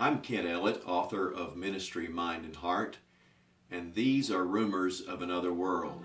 I'm Ken Ellett, author of Ministry, Mind, and Heart, and these are Rumors of Another World.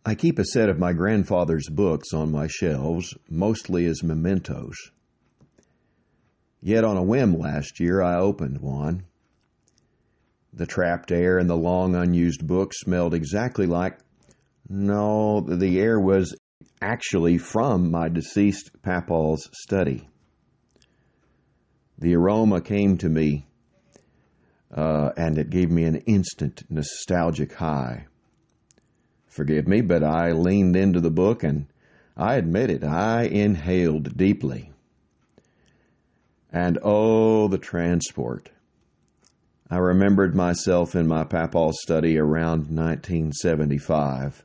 I keep a set of my grandfather's books on my shelves, mostly as mementos. Yet on a whim last year, I opened one. The trapped air in the long unused book smelled exactly like... No, the air was actually from my deceased papaw's study. The aroma came to me, and it gave me an instant nostalgic high. Forgive me, but I leaned into the book and I admit it, I inhaled deeply. And oh, the transport. I remembered myself in my papaw's study around 1975.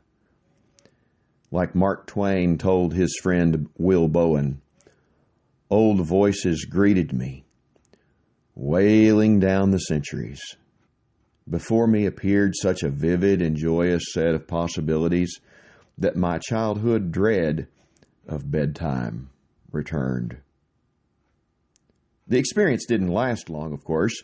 Like Mark Twain told his friend Will Bowen, old voices greeted me, wailing down the centuries. Before me appeared such a vivid and joyous set of possibilities that my childhood dread of bedtime returned. The experience didn't last long, of course.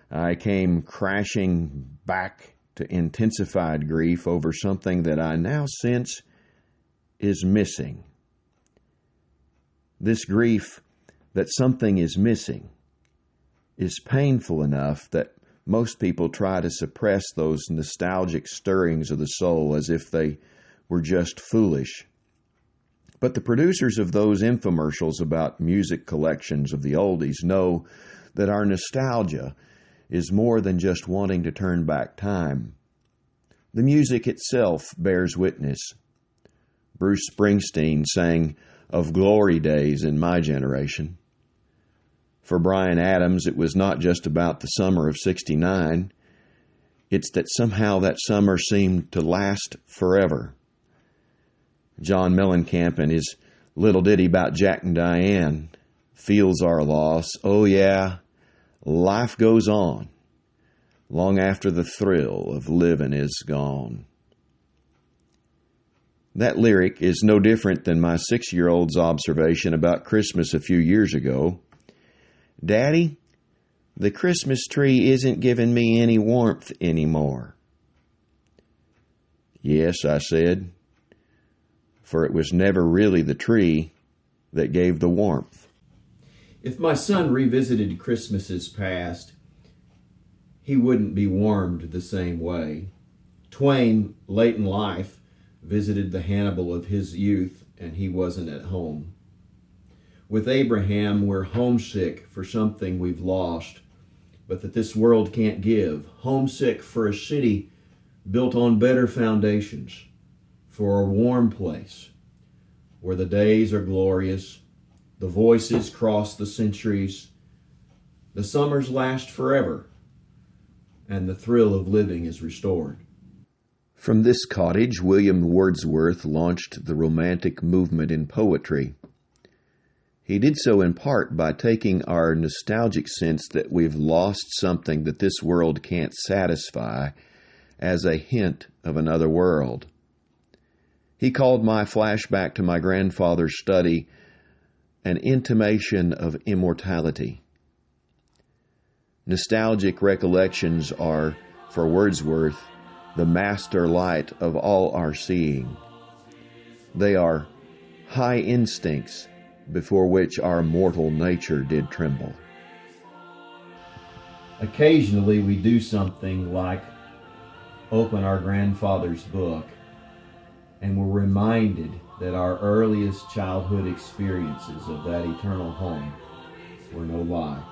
I came crashing back to intensified grief over something that I now sense is missing. This grief that something is missing is painful enough that most people try to suppress those nostalgic stirrings of the soul as if they were just foolish. But the producers of those infomercials about music collections of the oldies know that our nostalgia is more than just wanting to turn back time. The music itself bears witness. Bruce Springsteen sang of glory days in my generation. For Bryan Adams, it was not just about the summer of '69. It's that somehow that summer seemed to last forever. John Mellencamp and his little ditty about Jack and Diane feels our loss. Oh yeah, life goes on long after the thrill of living is gone. That lyric is no different than my 6-year-old's observation about Christmas a few years ago. Daddy, the Christmas tree isn't giving me any warmth anymore. Yes, I said, for it was never really the tree that gave the warmth. If my son revisited Christmases past, he wouldn't be warmed the same way. Twain, late in life, visited the Hannibal of his youth, and he wasn't at home. With Abraham, we're homesick for something we've lost, but that this world can't give. Homesick for a city built on better foundations, for a warm place where the days are glorious, the voices cross the centuries, the summers last forever, and the thrill of living is restored. From this cottage, William Wordsworth launched the Romantic movement in poetry. He did so in part by taking our nostalgic sense that we've lost something that this world can't satisfy as a hint of another world. He called my flashback to my grandfather's study an intimation of immortality. Nostalgic recollections are, for Wordsworth, the master light of all our seeing. They are high instincts before which our mortal nature did tremble. Occasionally we do something like open our grandfather's book and we're reminded that our earliest childhood experiences of that eternal home were no lie.